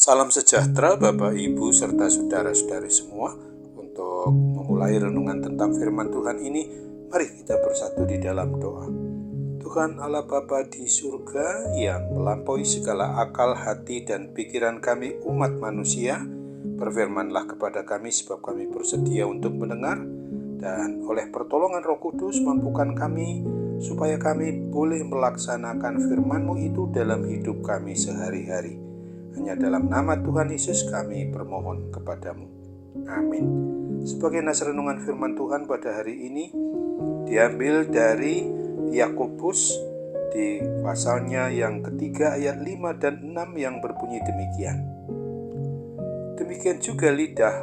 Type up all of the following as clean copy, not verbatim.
Salam sejahtera Bapak, Ibu, serta saudara-saudari semua. Untuk memulai renungan tentang firman Tuhan ini, mari kita bersatu di dalam doa. Tuhan Allah Bapa di surga yang melampaui segala akal, hati, dan pikiran kami umat manusia, berfirmanlah kepada kami sebab kami bersedia untuk mendengar, dan oleh pertolongan Roh Kudus mampukan kami supaya kami boleh melaksanakan firman-Mu itu dalam hidup kami sehari-hari. Hanya dalam nama Tuhan Yesus kami bermohon kepadamu. Amin. Sebagai nas renungan firman Tuhan pada hari ini diambil dari Yakobus di pasalnya yang ketiga ayat 5 dan 6 yang berbunyi demikian. Demikian juga lidah,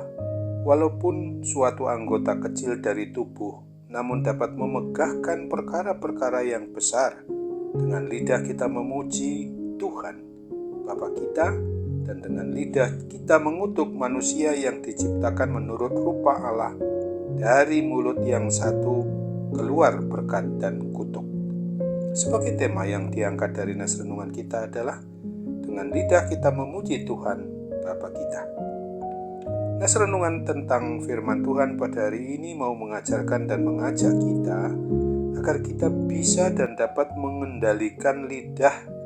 walaupun suatu anggota kecil dari tubuh, namun dapat memegahkan perkara-perkara yang besar. Dengan lidah kita memuji Tuhan Bapa kita, dan dengan lidah kita mengutuk manusia yang diciptakan menurut rupa Allah. Dari mulut yang satu keluar berkat dan kutuk. Sebagai tema yang diangkat dari nas renungan kita adalah dengan lidah kita memuji Tuhan Bapa kita. Nas renungan tentang firman Tuhan pada hari ini mau mengajarkan dan mengajak kita agar kita bisa dan dapat mengendalikan lidah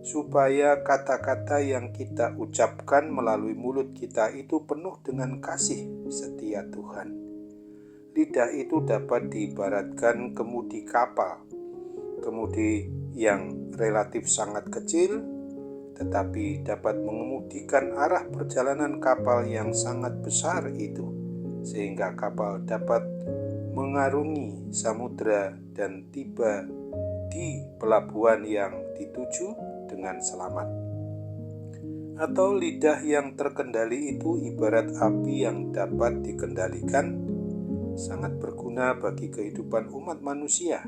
supaya kata-kata yang kita ucapkan melalui mulut kita itu penuh dengan kasih setia Tuhan. Lidah itu dapat diibaratkan kemudi kapal, kemudi yang relatif sangat kecil, tetapi dapat mengemudikan arah perjalanan kapal yang sangat besar itu, sehingga kapal dapat mengarungi samudera dan tiba di pelabuhan yang dituju dengan selamat. Atau lidah yang terkendali itu ibarat api yang dapat dikendalikan, sangat berguna bagi kehidupan umat manusia.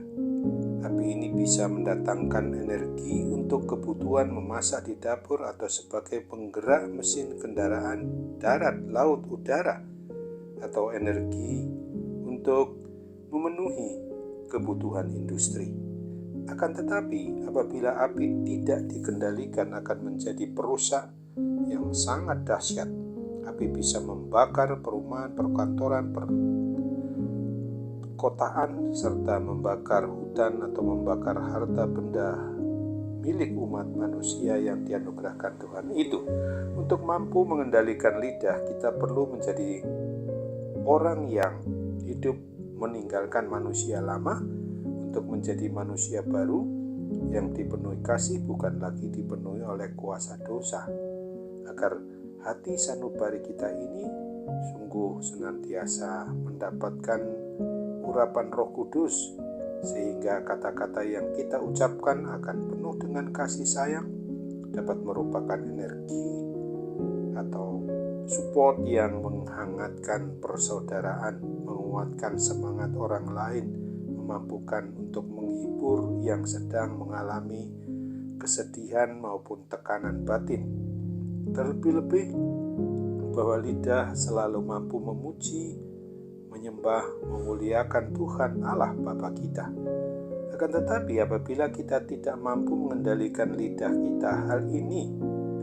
Api ini bisa mendatangkan energi untuk kebutuhan memasak di dapur atau sebagai penggerak mesin kendaraan darat, laut, udara, atau energi untuk memenuhi kebutuhan industri. Akan tetapi, apabila api tidak dikendalikan akan menjadi perusak yang sangat dahsyat. Api bisa membakar perumahan, perkantoran, perkotaan, serta membakar hutan atau membakar harta benda milik umat manusia yang dianugerahkan Tuhan itu. Untuk mampu mengendalikan lidah, kita perlu menjadi orang yang hidup meninggalkan manusia lama untuk menjadi manusia baru yang dipenuhi kasih, bukan lagi dipenuhi oleh kuasa dosa, agar hati sanubari kita ini sungguh senantiasa mendapatkan urapan Roh Kudus, sehingga kata-kata yang kita ucapkan akan penuh dengan kasih sayang, dapat merupakan energi atau support yang menghangatkan persaudaraan, menguatkan semangat orang lain, memampukan untuk menghibur yang sedang mengalami kesedihan maupun tekanan batin. Terlebih-lebih bahwa lidah selalu mampu memuji, menyembah, memuliakan Tuhan Allah Bapa kita. Akan tetapi apabila kita tidak mampu mengendalikan lidah kita, hal ini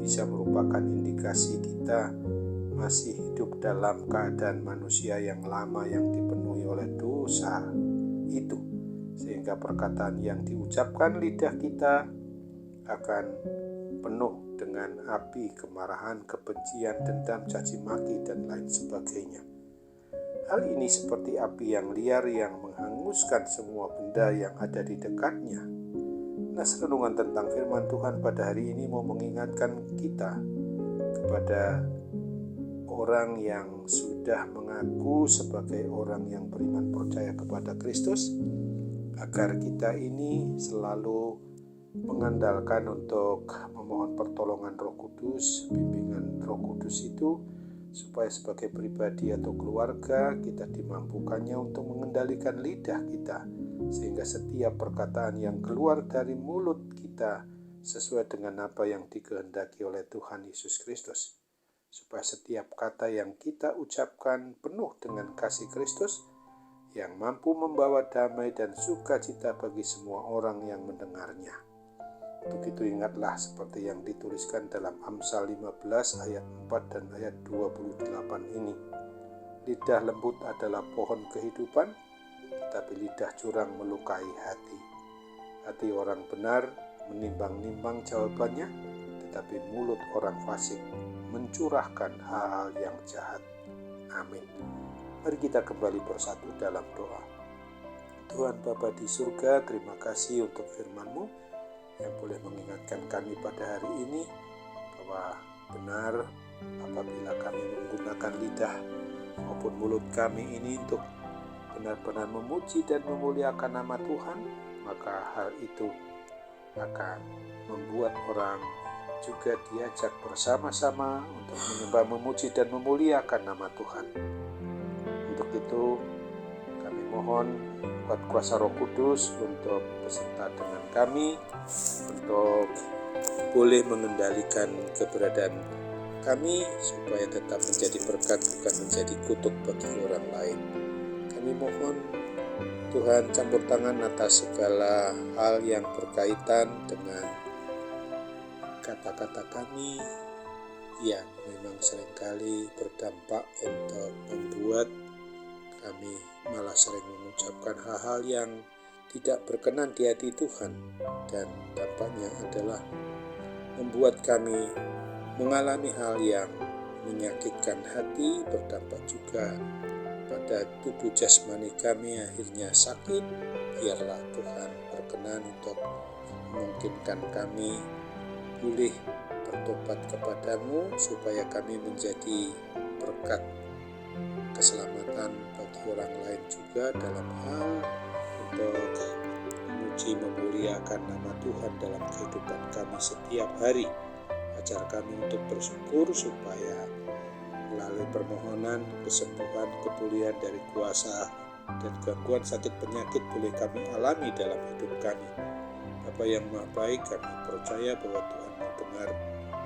bisa merupakan indikasi kita masih hidup dalam keadaan manusia yang lama yang dipenuhi oleh dosa itu, sehingga perkataan yang diucapkan lidah kita akan penuh dengan api kemarahan, kebencian, dendam, caci maki, dan lain sebagainya. Hal ini seperti api yang liar yang menghanguskan semua benda yang ada di dekatnya. Nas renungan tentang firman Tuhan pada hari ini mau mengingatkan kita kepada orang yang sudah mengaku sebagai orang yang beriman percaya kepada Kristus, agar kita ini selalu mengandalkan untuk memohon pertolongan Roh Kudus, bimbingan Roh Kudus itu, supaya sebagai pribadi atau keluarga kita dimampukannya untuk mengendalikan lidah kita, sehingga setiap perkataan yang keluar dari mulut kita sesuai dengan apa yang dikehendaki oleh Tuhan Yesus Kristus. Supaya setiap kata yang kita ucapkan penuh dengan kasih Kristus yang mampu membawa damai dan sukacita bagi semua orang yang mendengarnya. Untuk itu ingatlah seperti yang dituliskan dalam Amsal 15 ayat 4 dan ayat 28 ini. Lidah lembut adalah pohon kehidupan, tetapi lidah curang melukai hati. Hati orang benar menimbang-nimbang jawabannya, tetapi mulut orang fasik mencurahkan hal-hal yang jahat. Amin. Mari kita kembali bersatu dalam doa. Tuhan Bapa di surga, terima kasih untuk firman-Mu yang boleh mengingatkan kami pada hari ini bahwa benar apabila kami menggunakan lidah maupun mulut kami ini untuk benar-benar memuji dan memuliakan nama Tuhan, maka hal itu akan membuat orang juga diajak bersama-sama untuk menyembah, memuji dan memuliakan nama Tuhan. Untuk itu kami mohon kuat kuasa Roh Kudus untuk beserta dengan kami, untuk boleh mengendalikan keberadaan kami supaya tetap menjadi berkat, bukan menjadi kutuk bagi orang lain. Kami mohon Tuhan campur tangan atas segala hal yang berkaitan dengan kata-kata kami yang memang seringkali berdampak untuk membuat kami malah sering mengucapkan hal-hal yang tidak berkenan di hati Tuhan, dan dampaknya adalah membuat kami mengalami hal yang menyakitkan hati, berdampak juga pada tubuh jasmani kami akhirnya sakit. Biarlah Tuhan berkenan untuk memungkinkan kami pulih bertobat kepadamu supaya kami menjadi berkat keselamatan bagi orang lain juga dalam hal untuk memuji memuliakan nama Tuhan dalam kehidupan kami setiap hari. Ajar kami untuk bersyukur supaya melalui permohonan kesembuhan, kepulihan dari kuasa dan gangguan sakit penyakit boleh kami alami dalam hidup kami. Bapa yang Maha Baik, kami percaya bahwa Tuhan mendengar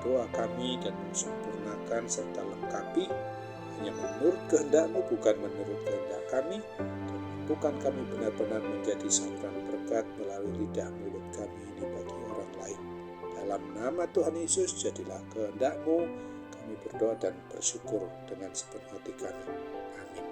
doa kami dan mensempurnakan serta lengkapi hanya menurut kehendak-Mu, bukan menurut kehendak kami, dan bukan kami benar-benar menjadi saluran berkat melalui lidah mulut kami ini bagi orang lain. Dalam nama Tuhan Yesus, jadilah kehendak-Mu. Kami berdoa dan bersyukur dengan sepenuh hati kami. Amin.